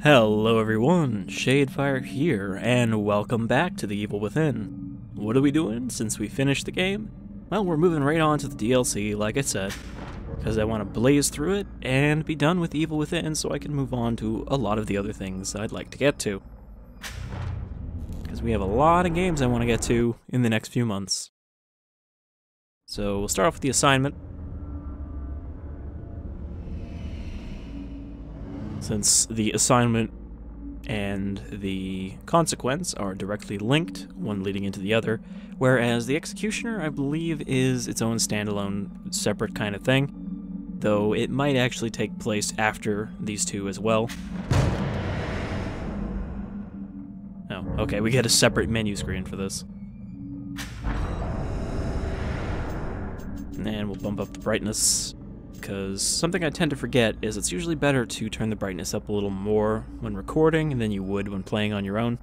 Hello everyone, Shadefire here, and welcome back to The Evil Within. What are we doing since we finished the game? Well, we're moving right on to the DLC, like I said, because I want to blaze through it and be done with Evil Within so I can move on to a lot of the other things I'd like to get to. Because we have a lot of games I want to get to in the next few months. So we'll start off with the assignment. Since the assignment and the consequence are directly linked, one leading into the other, whereas the executioner, I believe, is its own standalone, separate kind of thing, though it might actually take place after these two as well. Oh, okay, we get a separate menu screen for this. And we'll bump up the brightness, because something I tend to forget is it's usually better to turn the brightness up a little more when recording than you would when playing on your own.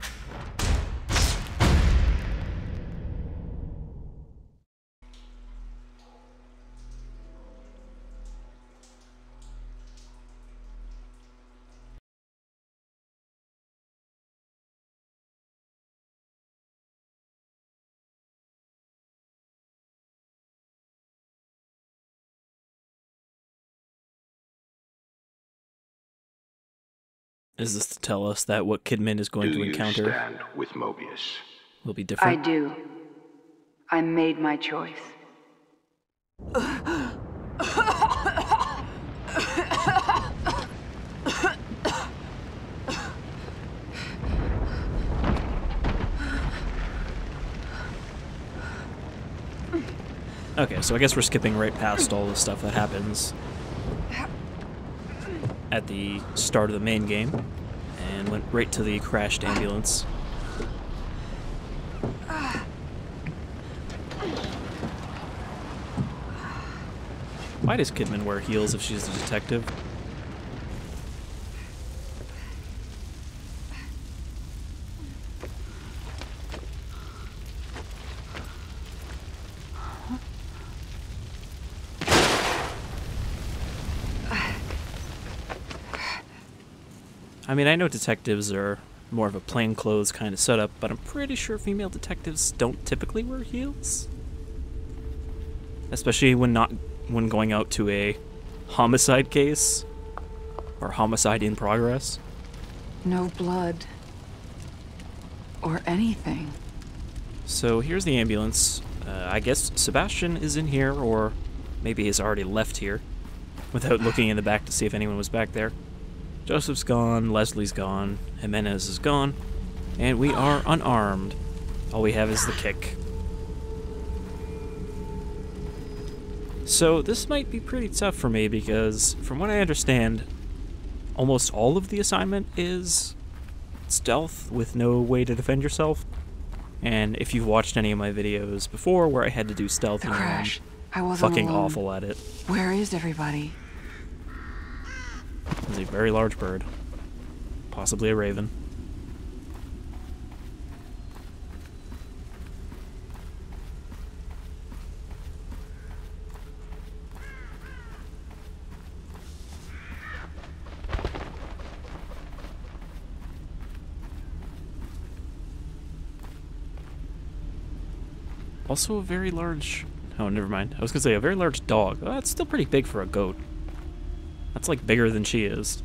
Is this to tell us that what Kidman is going to encounter stand with Mobius? Will be different? I do. I made my choice. Okay, so I guess we're skipping right past all the stuff that happens at the start of the main game, and went right to the crashed ambulance. Why does Kidman wear heels if she's a detective? I mean, I know detectives are more of a plainclothes kind of setup, but I'm pretty sure female detectives don't typically wear heels. Especially when going out to a homicide case or homicide in progress. No blood. Or anything. So here's the ambulance. I guess Sebastian is in here, or maybe he's already left here without looking in the back to see if anyone was back there. Joseph's gone, Leslie's gone, Jimenez is gone, and we are unarmed. All we have is the kick. So this might be pretty tough for me because, from what I understand, almost all of the assignment is stealth with no way to defend yourself. And if you've watched any of my videos before where I had to do stealth, The you know, crash. I I'm wasn't fucking alone. awful at it. Where is everybody? It's a very large bird. Possibly a raven. Also a very large... Oh, never mind. I was gonna say a very large dog. Oh, that's still pretty big for a goat. That's like bigger than she is.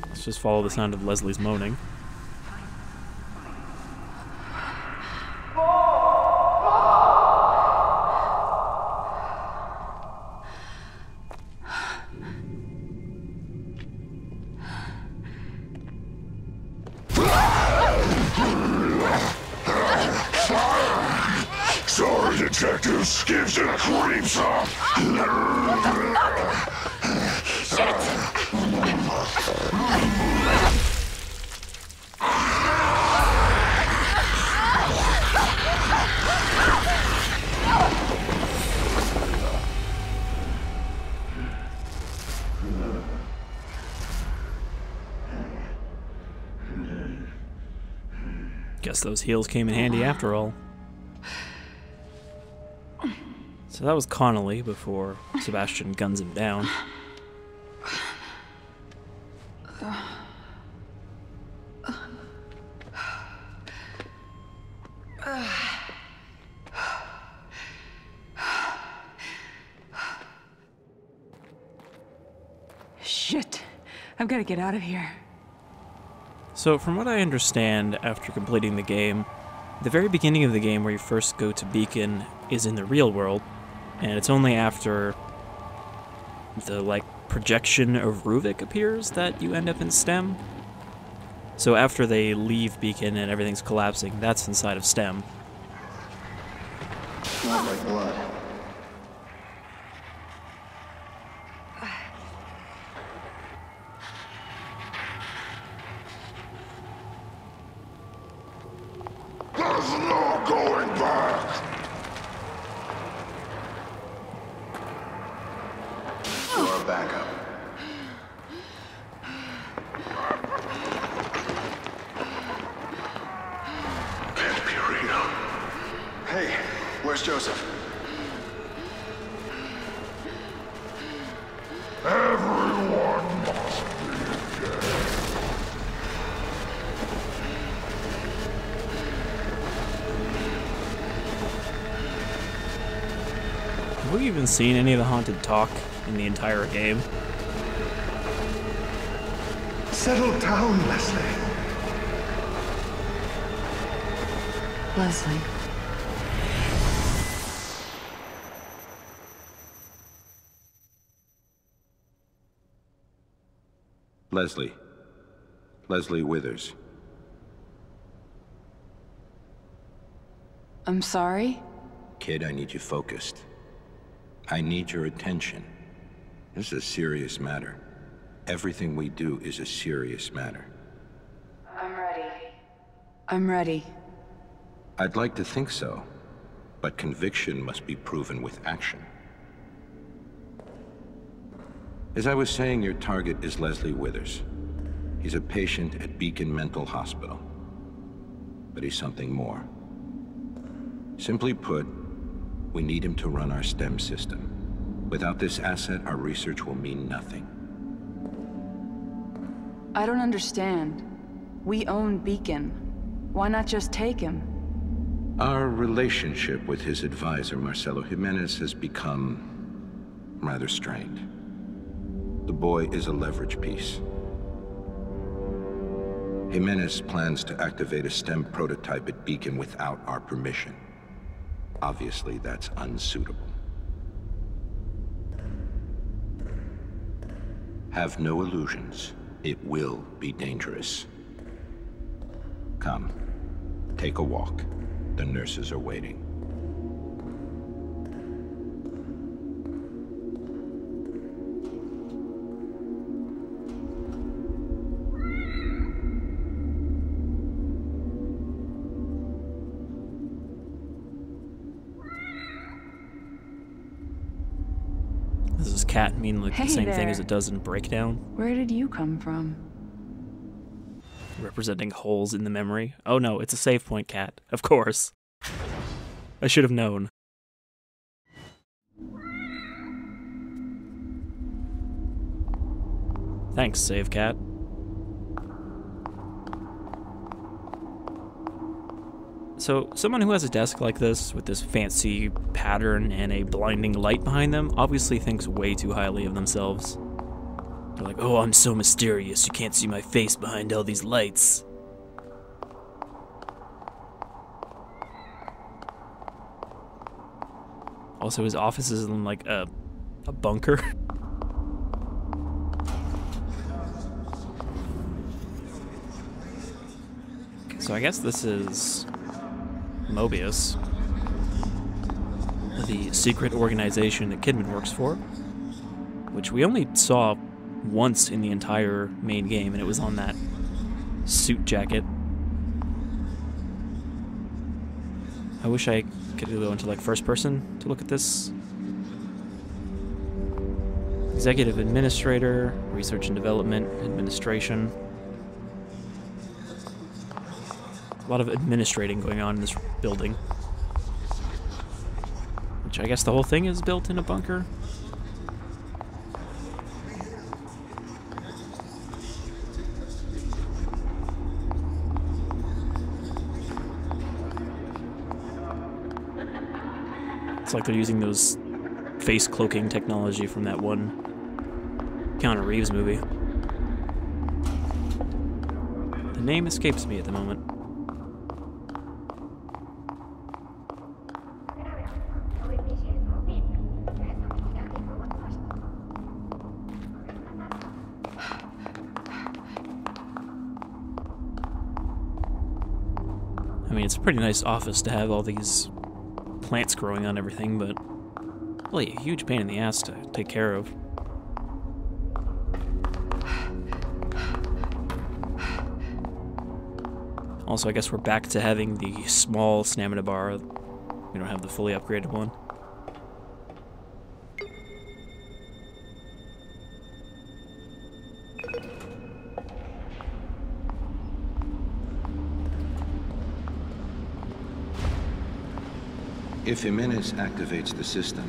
Let's just follow the sound of Leslie's moaning. Sorry, detectives. Gives it a cream sock. Guess those heels came in handy after all. So that was Connolly before Sebastian guns him down. Shit. I've got to get out of here. So from what I understand after completing the game, the very beginning of the game where you first go to Beacon is in the real world, and it's only after the, like, projection of Ruvik appears that you end up in STEM. So after they leave Beacon and everything's collapsing, that's inside of STEM. Smells like blood. There's no going back! For backup. Can't be real. Hey, where's Joseph? Everyone must be dead. Have we even seen any of the haunted talk in the entire game? Settle down, Leslie. Leslie. Leslie. Leslie Withers. I'm sorry? Kid, I need you focused. I need your attention. This is a serious matter. Everything we do is a serious matter. I'm ready. I'm ready. I'd like to think so, but conviction must be proven with action. As I was saying, your target is Leslie Withers. He's a patient at Beacon Mental Hospital. But he's something more. Simply put, we need him to run our STEM system. Without this asset, our research will mean nothing. I don't understand. We own Beacon. Why not just take him? Our relationship with his advisor, Marcelo Jimenez, has become rather strained. The boy is a leverage piece. Jimenez plans to activate a STEM prototype at Beacon without our permission. Obviously, that's unsuitable. Have no illusions. It will be dangerous. Come, take a walk. The nurses are waiting. Does this cat mean like Hey the same thing there. as it does in Breakdown? Where did you come from? Representing holes in the memory? Oh no, it's a save point cat. Of course. I should have known. Thanks, save cat. So, someone who has a desk like this, with this fancy pattern and a blinding light behind them, obviously thinks way too highly of themselves. They're like, oh, I'm so mysterious, you can't see my face behind all these lights. Also, his office is in, like, a bunker. So I guess this is Mobius, the secret organization that Kidman works for, which we only saw once in the entire main game, and it was on that suit jacket. I wish I could go into like first person to look at this. Executive Administrator, Research and Development, Administration. A lot of administrating going on in this building. Which I guess the whole thing is built in a bunker. It's like they're using those face cloaking technology from that one Keanu Reeves movie. The name escapes me at the moment. I mean, it's a pretty nice office to have all these plants growing on everything, but really a huge pain in the ass to take care of. Also, I guess we're back to having the small stamina bar. We don't have the fully upgraded one. If Jimenez activates the system,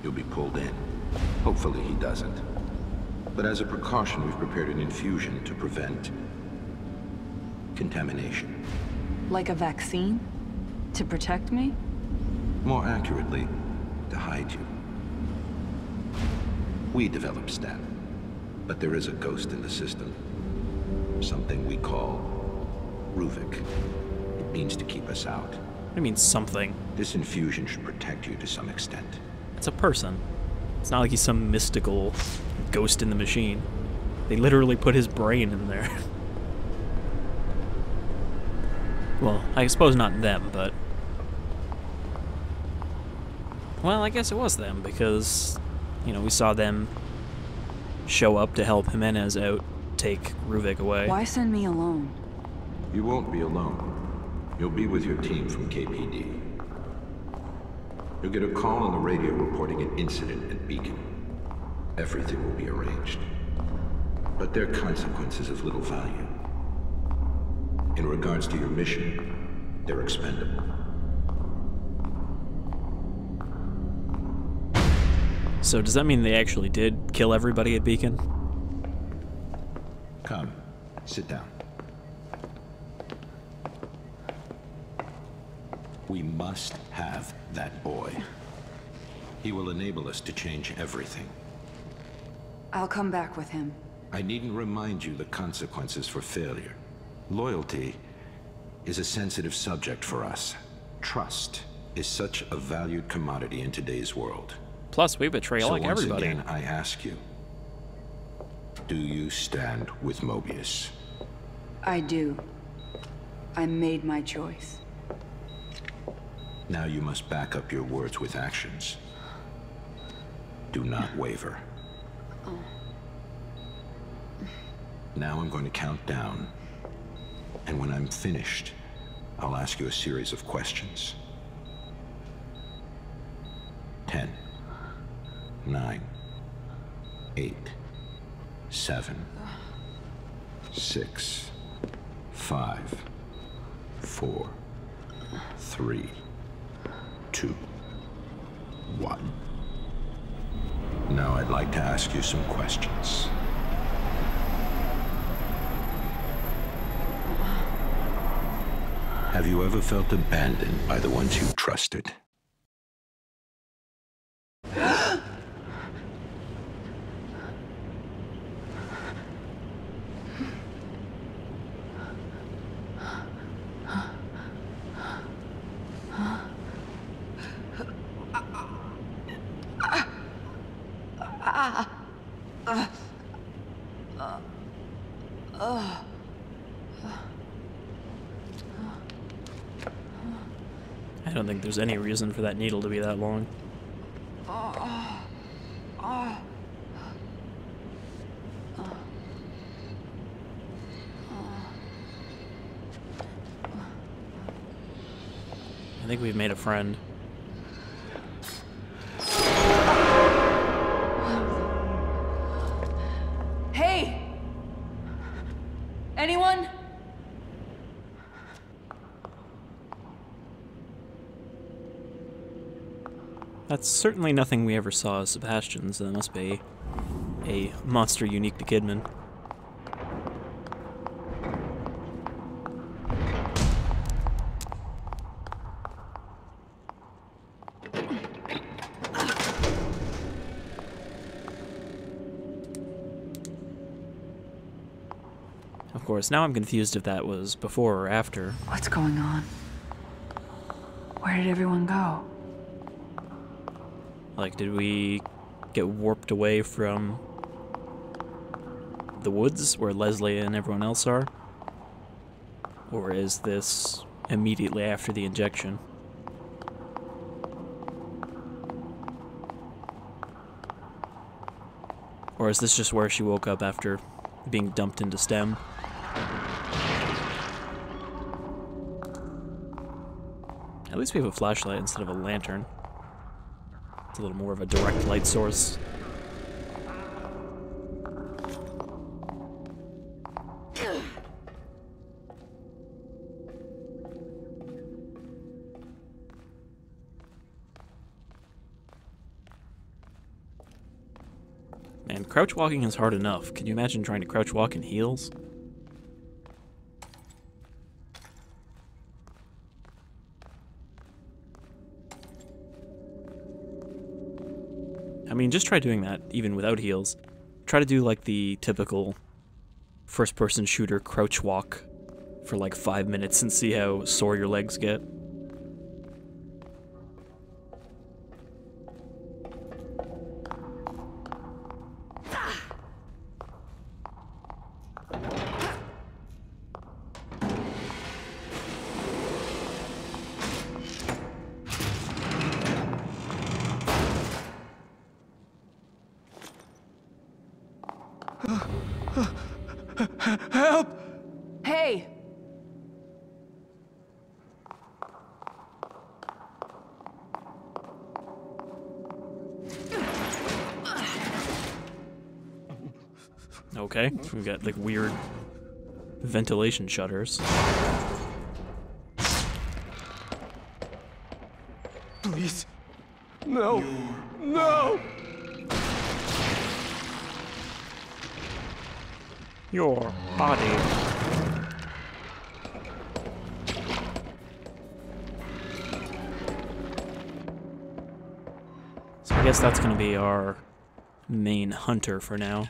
you'll be pulled in. Hopefully he doesn't. But as a precaution, we've prepared an infusion to prevent contamination. Like a vaccine? To protect me? More accurately, to hide you. We developed STEM, but there is a ghost in the system. Something we call Ruvik. It means to keep us out. I mean something. This infusion should protect you to some extent. It's a person. It's not like he's some mystical ghost in the machine. They literally put his brain in there. Well, I suppose not them, but... Well, I guess it was them, because, you know, we saw them show up to help Jimenez out, take Ruvik away. Why send me alone? You won't be alone. You'll be with your team from KPD. You'll get a call on the radio reporting an incident at Beacon. Everything will be arranged. But their consequences of little value. In regards to your mission, they're expendable. So does that mean they actually did kill everybody at Beacon? Come, sit down. We must have that boy. He will enable us to change everything. I'll come back with him. I needn't remind you the consequences for failure. Loyalty is a sensitive subject for us. Trust is such a valued commodity in today's world. Plus, we betray like everybody. So once again, I ask you, do you stand with Mobius? I do. I made my choice. Now you must back up your words with actions. Do not waver. Now I'm going to count down. And when I'm finished, I'll ask you a series of questions. 10, 9, 8, 7, 6, 5, 4, 3, 2, 1. Now I'd like to ask you some questions. Have you ever felt abandoned by the ones you trusted? I don't think there's any reason for that needle to be that long. I think we've made a friend. Hey! Anyone? That's certainly nothing we ever saw as Sebastian, so that must be a monster unique to Kidman. Of course, now I'm confused if that was before or after. What's going on? Where did everyone go? Like, did we get warped away from the woods where Leslie and everyone else are? Or is this immediately after the injection? Or is this just where she woke up after being dumped into STEM? At least we have a flashlight instead of a lantern. It's a little more of a direct light source. Man, crouch walking is hard enough. Can you imagine trying to crouch walk in heels? I mean, just try doing that, even without heels. Try to do, like, the typical first-person shooter crouch walk for, like, 5 minutes and see how sore your legs get. Help! Hey! Okay, we've got, like, weird ventilation shutters. Please. No. No! Your body. So I guess that's gonna be our main hunter for now.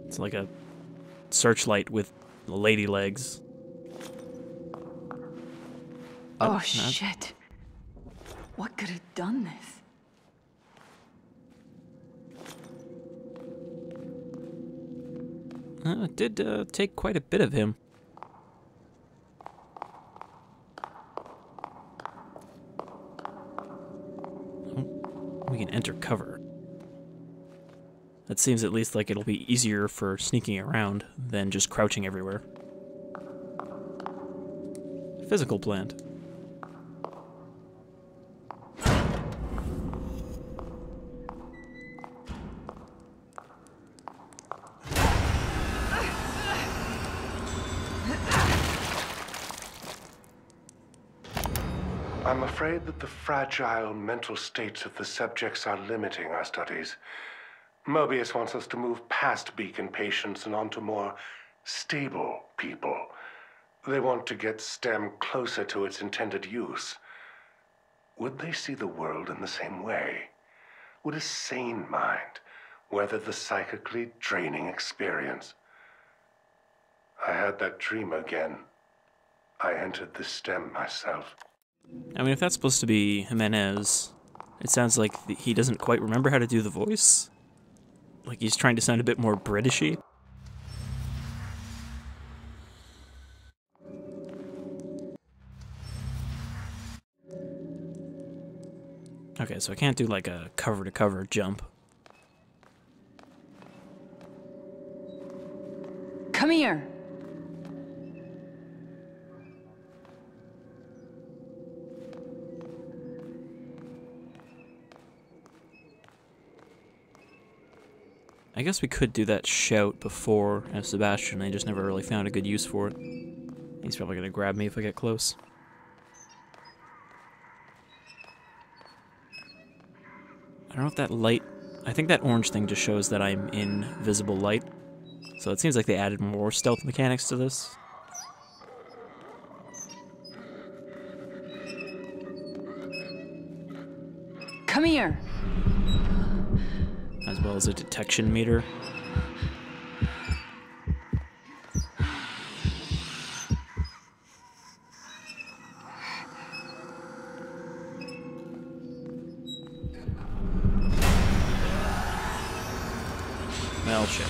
It's like a searchlight with lady legs. Oh, shit. What could have done this? It did take quite a bit of him. Oh, we can enter cover. That seems at least like it'll be easier for sneaking around than just crouching everywhere. Physical plant. I'm afraid that the fragile mental states of the subjects are limiting our studies. Mobius wants us to move past Beacon patients and onto more stable people. They want to get STEM closer to its intended use. Would they see the world in the same way? Would a sane mind weather the psychically draining experience? I had that dream again. I entered the STEM myself. I mean, if that's supposed to be Jimenez, it sounds like he doesn't quite remember how to do the voice. Like he's trying to sound a bit more Britishy. Okay, so I can't do like a cover-to-cover jump. Come here! I guess we could do that shout before as Sebastian. I just never really found a good use for it. He's probably gonna grab me if I get close. I don't know if that light... I think that orange thing just shows that I'm in visible light. So it seems like they added more stealth mechanics to this. Come here. As well as a detection meter. Well, shit.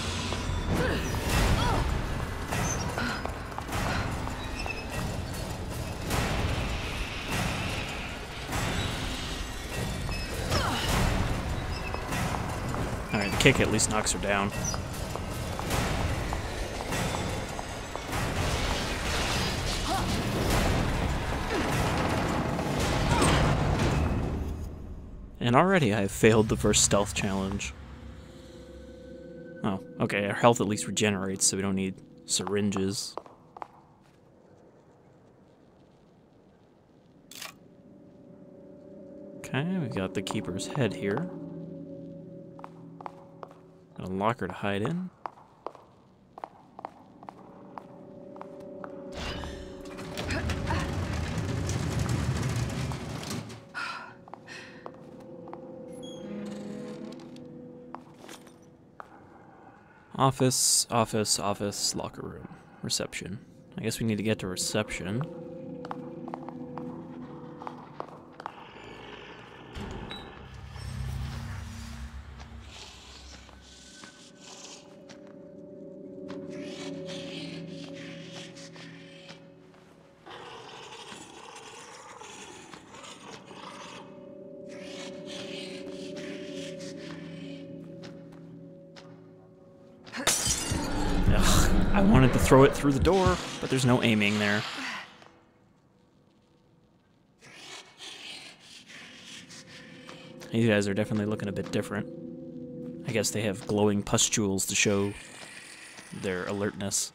Alright, the kick at least knocks her down. And already I have failed the first stealth challenge. Oh, okay, our health at least regenerates, so we don't need syringes. Okay, we got the keeper's head here. Got a locker to hide in. Office, office, office, locker room, reception. I guess we need to get to reception. I wanted to throw it through the door, but there's no aiming there. These guys are definitely looking a bit different. I guess they have glowing pustules to show their alertness.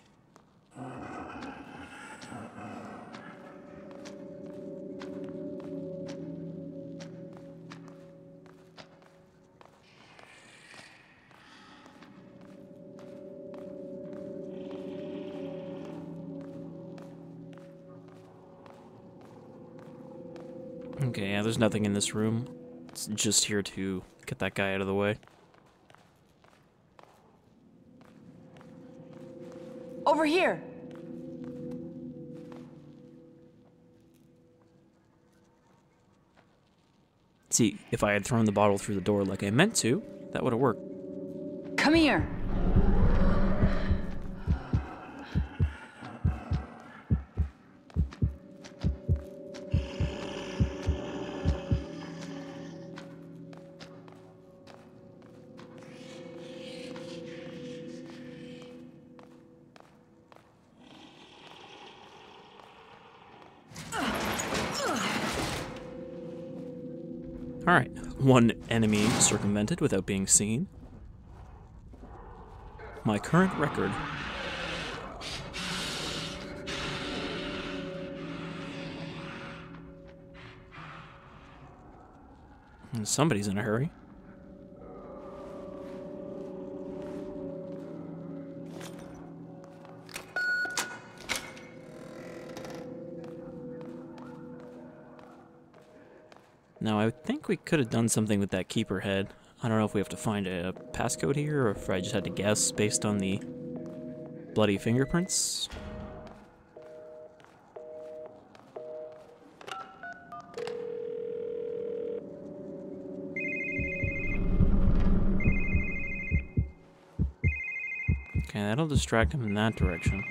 Okay, yeah, there's nothing in this room. It's just here to get that guy out of the way. Over here. See, if I had thrown the bottle through the door like I meant to, that would have worked. Come here. Alright, one enemy circumvented without being seen. My current record. And somebody's in a hurry. Now, I think we could have done something with that keeper head. I don't know if we have to find a passcode here, or if I just had to guess based on the bloody fingerprints. Okay, that'll distract him in that direction.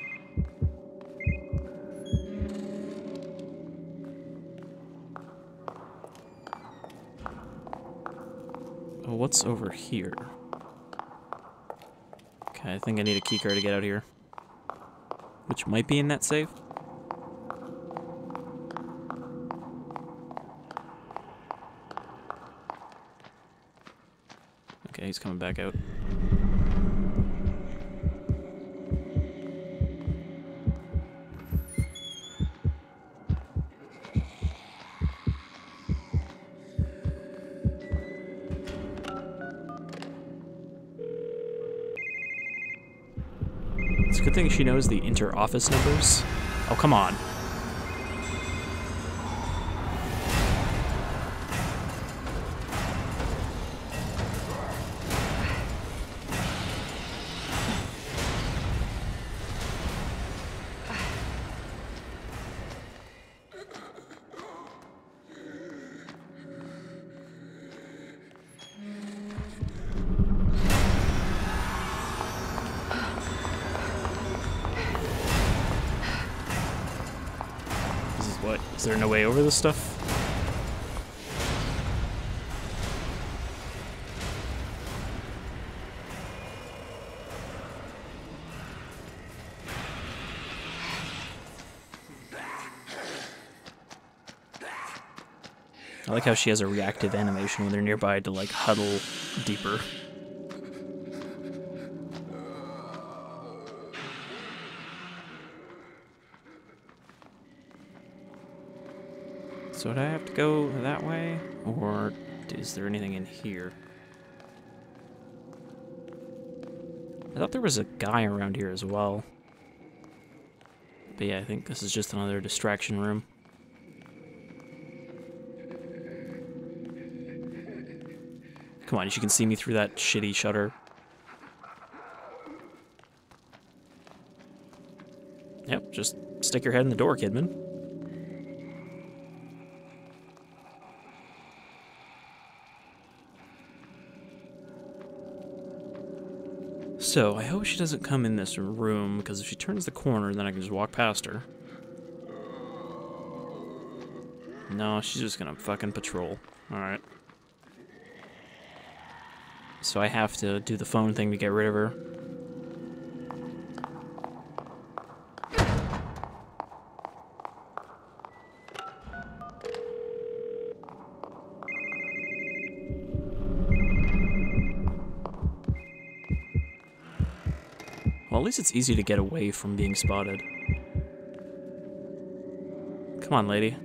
Oh, what's over here? Okay, I think I need a keycard to get out of here. Which might be in that safe. Okay, he's coming back out. Good thing she knows the inter-office numbers. Oh, come on. What? Is there no way over this stuff? I like how she has a reactive animation when they're nearby to, like, huddle deeper. So do I have to go that way? Or is there anything in here? I thought there was a guy around here as well. But yeah, I think this is just another distraction room. Come on, you can see me through that shitty shutter. Yep, just stick your head in the door, Kidman. So, I hope she doesn't come in this room, because if she turns the corner, then I can just walk past her. No, she's just gonna fucking patrol. Alright. So I have to do the phone thing to get rid of her. Well, at least it's easy to get away from being spotted. Come on, lady.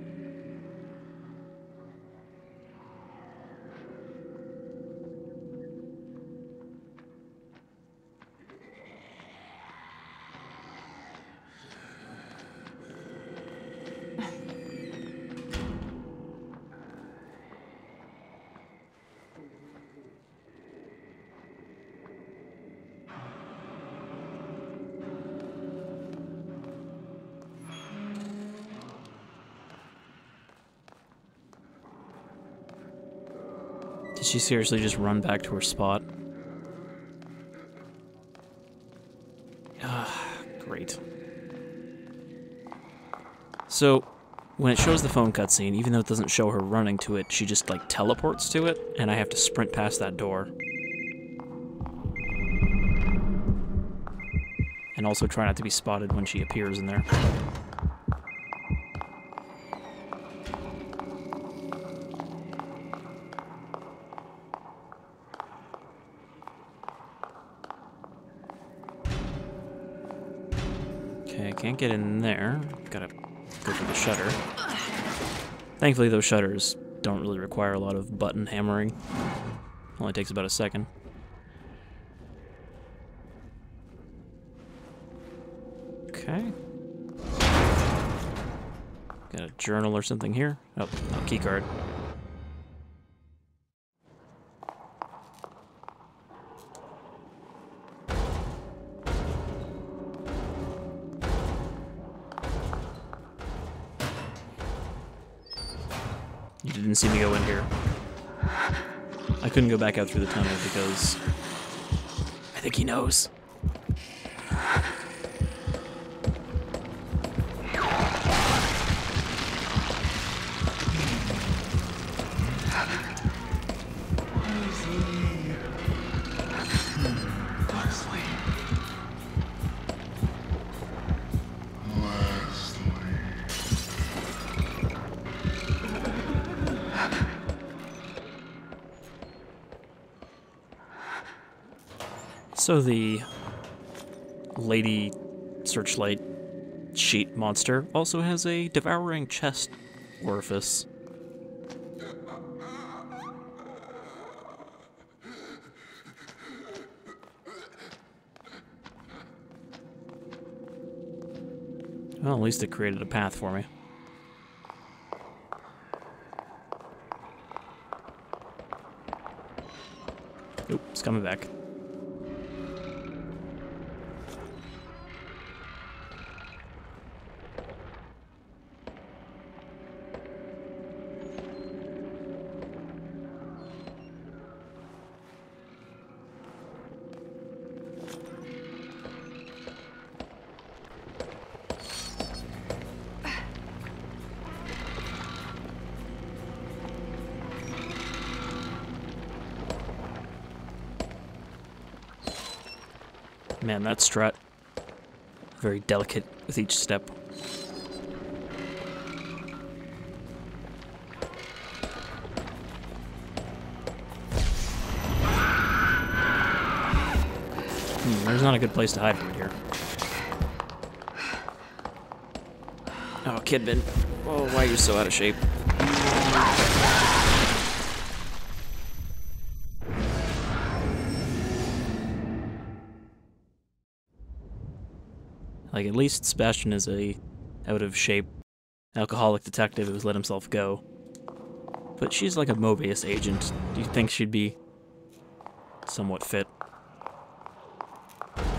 Did she seriously just run back to her spot? Ah, great. So, when it shows the phone cutscene, even though it doesn't show her running to it, she just, like, teleports to it, and I have to sprint past that door. And also try not to be spotted when she appears in there. Okay, I can't get in there. Gotta go for the shutter. Thankfully, those shutters don't really require a lot of button hammering. Only takes about a second. Okay. Got a journal or something here. Oh, no, key card. You didn't see me go in here. I couldn't go back out through the tunnel because I think he knows. So the lady searchlight sheet monster also has a devouring chest orifice. Well, at least it created a path for me. Oop, it's coming back. Man, that strut. Very delicate with each step. There's not a good place to hide from it here. Oh, Kidman. Oh, why are you so out of shape? Like, at least Sebastian is a out-of-shape alcoholic detective who's let himself go. But she's like a Mobius agent. Do you think she'd be somewhat fit?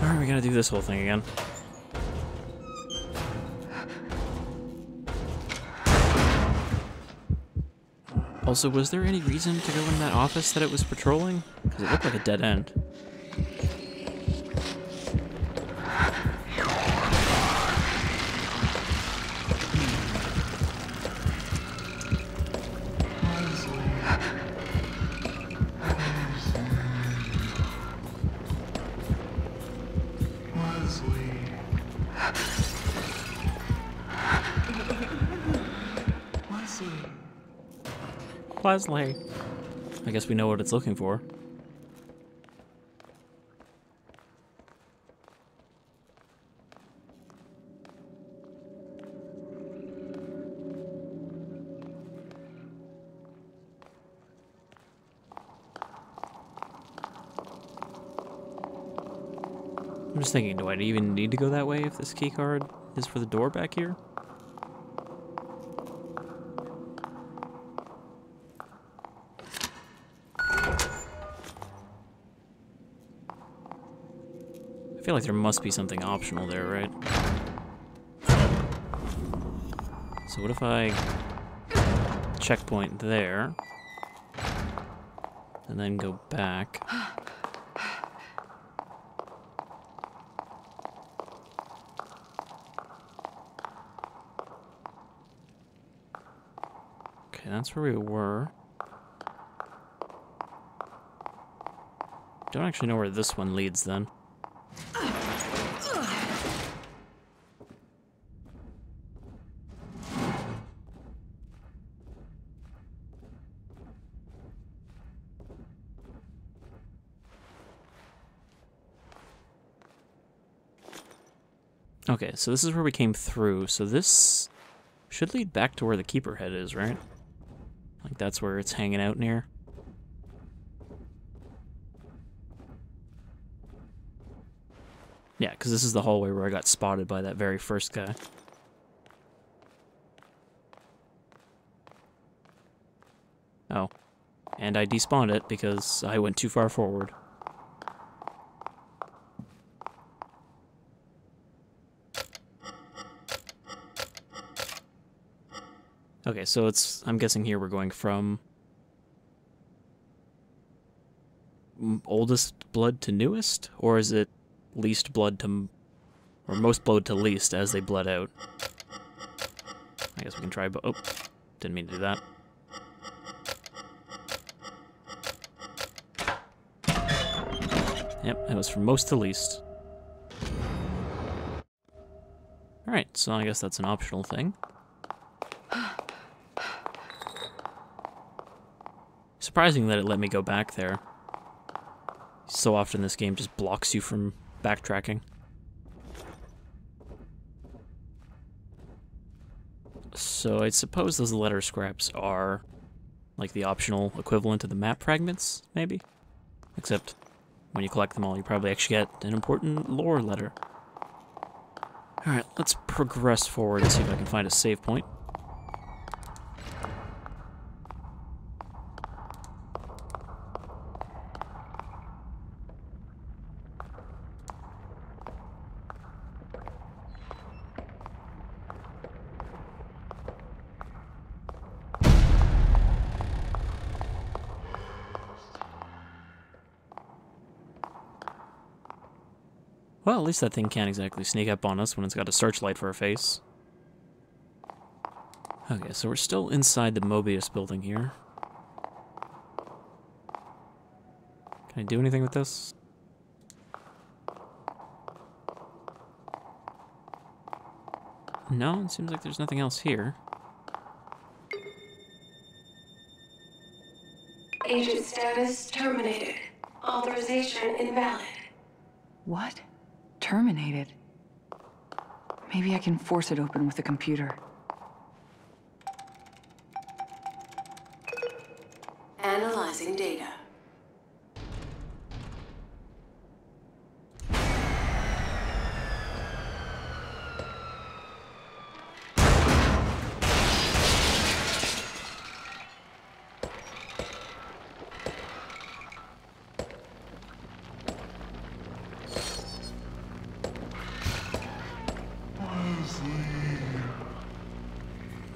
Alright, we gotta do this whole thing again. Also, was there any reason to go in that office that it was patrolling? Because it looked like a dead end. Leslie. I guess we know what it's looking for. I'm just thinking, do I even need to go that way if this key card is for the door back here? I feel like there must be something optional there, right? So what if I checkpoint there, and then go back? Okay, that's where we were. Don't actually know where this one leads then. Okay, so this is where we came through, so this should lead back to where the keeper head is, right? Like that's where it's hanging out near. Yeah, because this is the hallway where I got spotted by that very first guy. Oh. And I despawned it because I went too far forward. Okay, so I'm guessing here we're going from oldest blood to newest? Or is it least blood to, or most blood to least as they bled out? I guess we can try, but, oh, didn't mean to do that. Yep, it was from most to least. Alright, so I guess that's an optional thing. Surprising that it let me go back there. So often this game just blocks you from backtracking. So I suppose those letter scraps are like the optional equivalent of the map fragments, maybe? Except when you collect them all, you probably actually get an important lore letter. Alright, let's progress forward and see if I can find a save point. Well, at least that thing can't exactly sneak up on us when it's got a searchlight for a face. Okay, so we're still inside the Mobius building here. Can I do anything with this? No, it seems like there's nothing else here. Agent status terminated. Authorization invalid. What? Terminated? Maybe I can force it open with the computer. Analyzing data.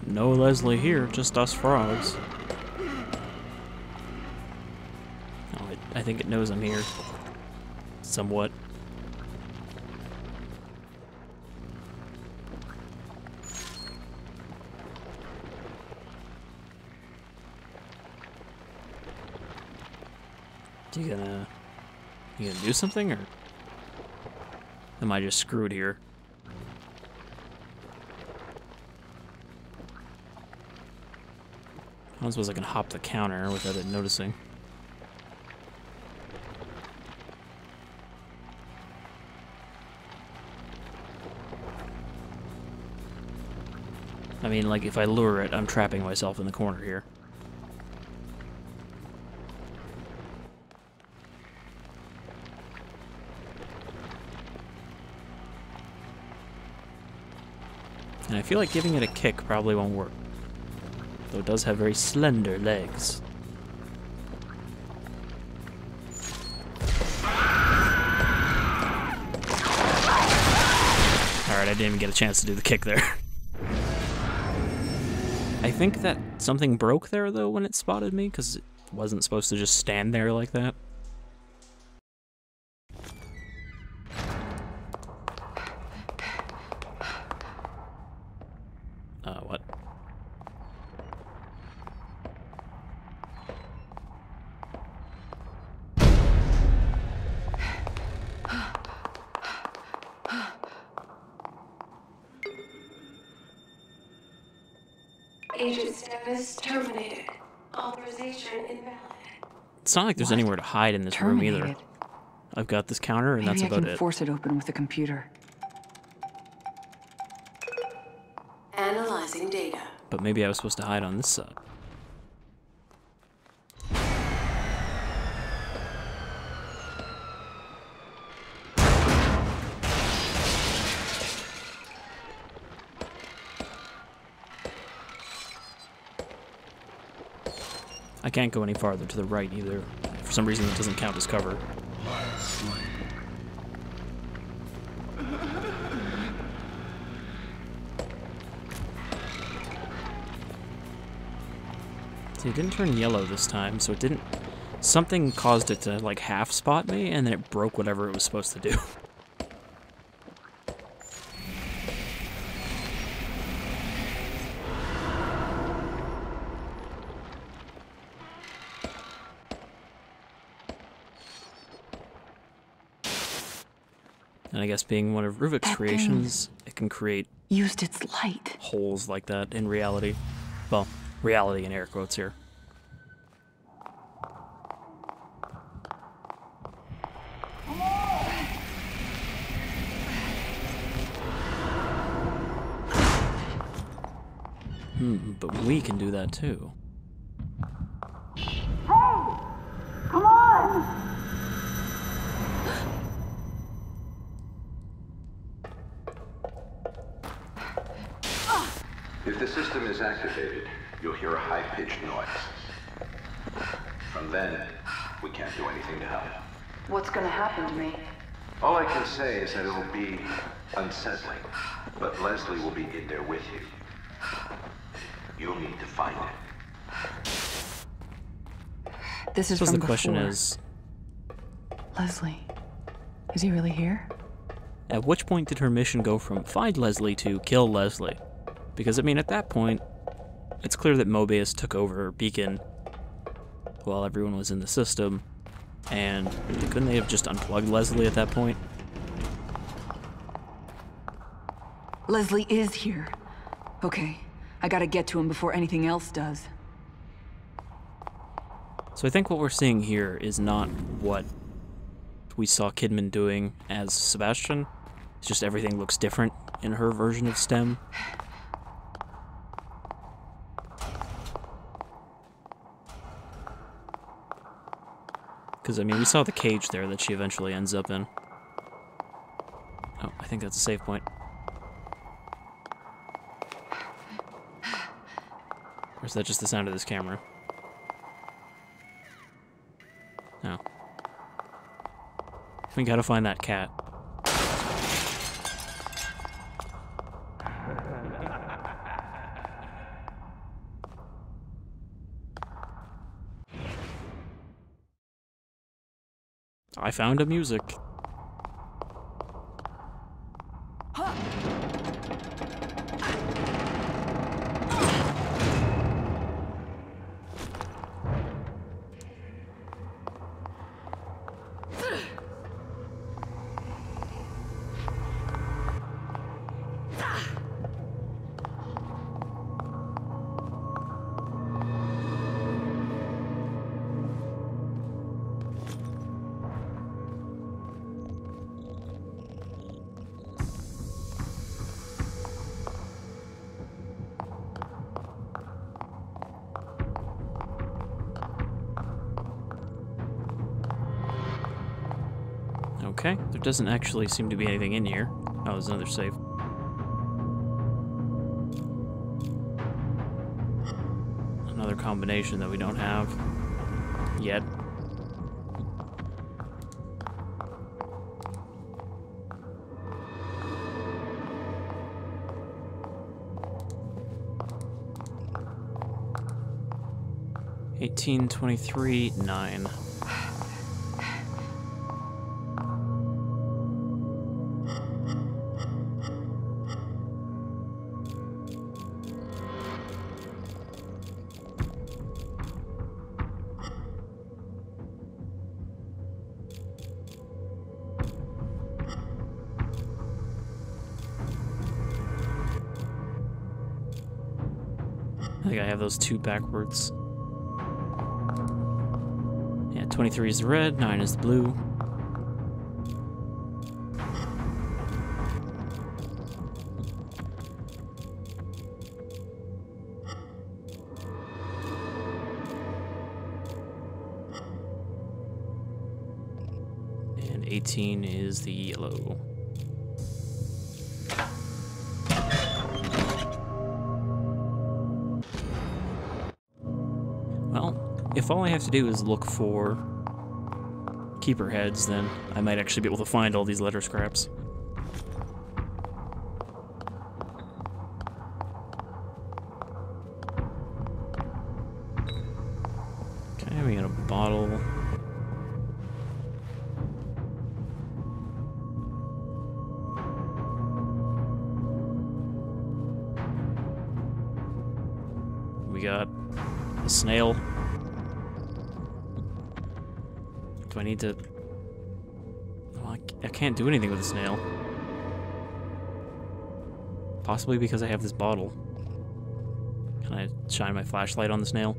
No Leslie here, just us frogs. Oh, I think it knows I'm here. Somewhat. You gonna do something, or am I just screwed here? I don't suppose I can hop the counter without it noticing. I mean, like, if I lure it, I'm trapping myself in the corner here. And I feel like giving it a kick probably won't work. Though it does have very slender legs. Alright, I didn't even get a chance to do the kick there. I think that something broke there, though, when it spotted me, because it wasn't supposed to just stand there like that. What? Agent status terminated. Authorization invalid. It's not like there's anywhere to hide in this room either. I've got this counter, and that's Maybe about I can it. force it open with the computer. Analyzing data. But maybe I was supposed to hide on this side. I can't go any farther to the right either. For some reason, it doesn't count as cover. See, it didn't turn yellow this time, so it didn't... Something caused it to, like, half spot me, and then it broke whatever it was supposed to do. And I guess being one of Ruvik's creations, it can create... Used its light. ...holes like that in reality. Well, reality in air quotes here. But we can do that too. Hey! Come on! is activated, you'll hear a high-pitched noise. From then, we can't do anything to help. What's gonna happen to me? All I can say is that it'll be unsettling, but Leslie will be in there with you. You'll need to find it. This is So from the question before. is, Leslie, is he really here? at which point did her mission go from find Leslie to kill Leslie? Because, I mean, at that point, it's clear that Mobius took over Beacon while everyone was in the system, and couldn't they have just unplugged Leslie at that point? Leslie is here. Okay, I gotta get to him before anything else does. So I think what we're seeing here is not what we saw Kidman doing as Sebastian. It's just everything looks different in her version of STEM. Because, I mean, we saw the cage there that she eventually ends up in. Oh, I think that's a save point. Or is that just the sound of this camera? No. We gotta find that cat. I found a music. Okay, there doesn't actually seem to be anything in here. Oh, there's another save. Another combination that we don't have yet. $18.23.9. I think I have those two backwards. Yeah, 23 is the red, 9 is the blue. And 18 is the yellow. If all I have to do is look for keeper heads, then I might actually be able to find all these letter scraps. Okay, we got a bottle. We got a snail. Do I need to... Well, I can't do anything with a snail. Possibly because I have this bottle. Can I shine my flashlight on the snail?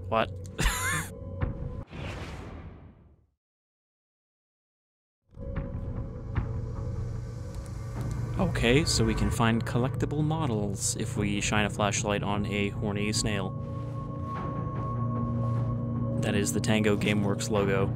What? Okay. Okay, so we can find collectible models if we shine a flashlight on a horny snail. That is the Tango Gameworks logo.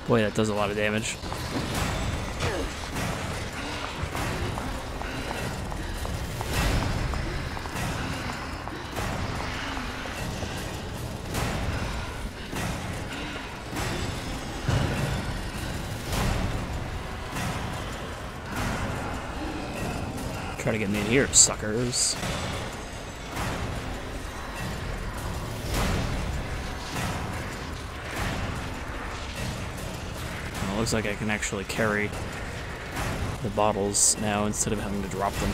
Boy, that does a lot of damage. Try to get me in here, suckers. Looks like I can actually carry the bottles now instead of having to drop them.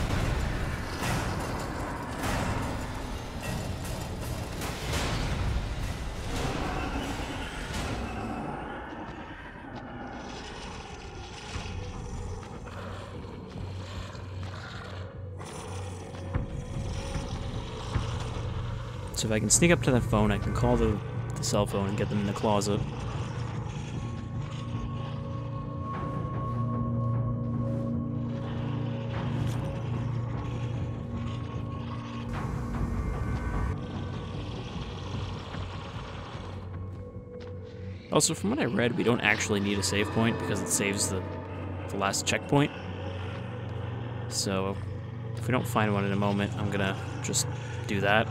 So if I can sneak up to that phone, I can call the cell phone and get them in the closet. Also, from what I read, we don't actually need a save point because it saves the last checkpoint. So, if we don't find one in a moment, I'm gonna just do that.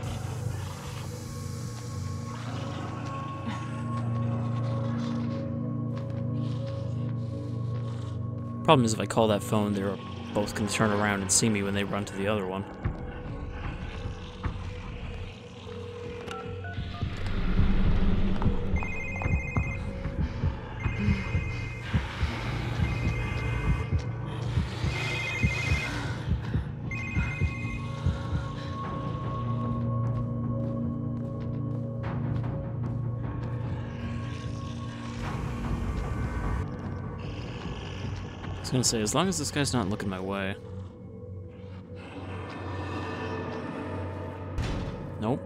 Problem is, if I call that phone, they're both gonna turn around and see me when they run to the other one. I was gonna say, as long as this guy's not looking my way. Nope.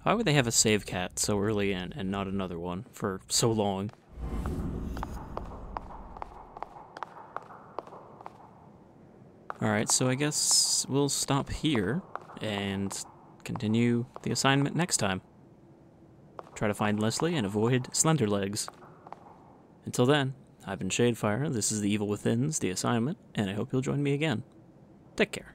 Why would they have a save cat so early in and not another one for so long? Alright, so I guess we'll stop here and continue the assignment next time. Try to find Leslie and avoid Slender Legs. Until then, I've been Shadefire, this is The Evil Within's The Assignment, and I hope you'll join me again. Take care.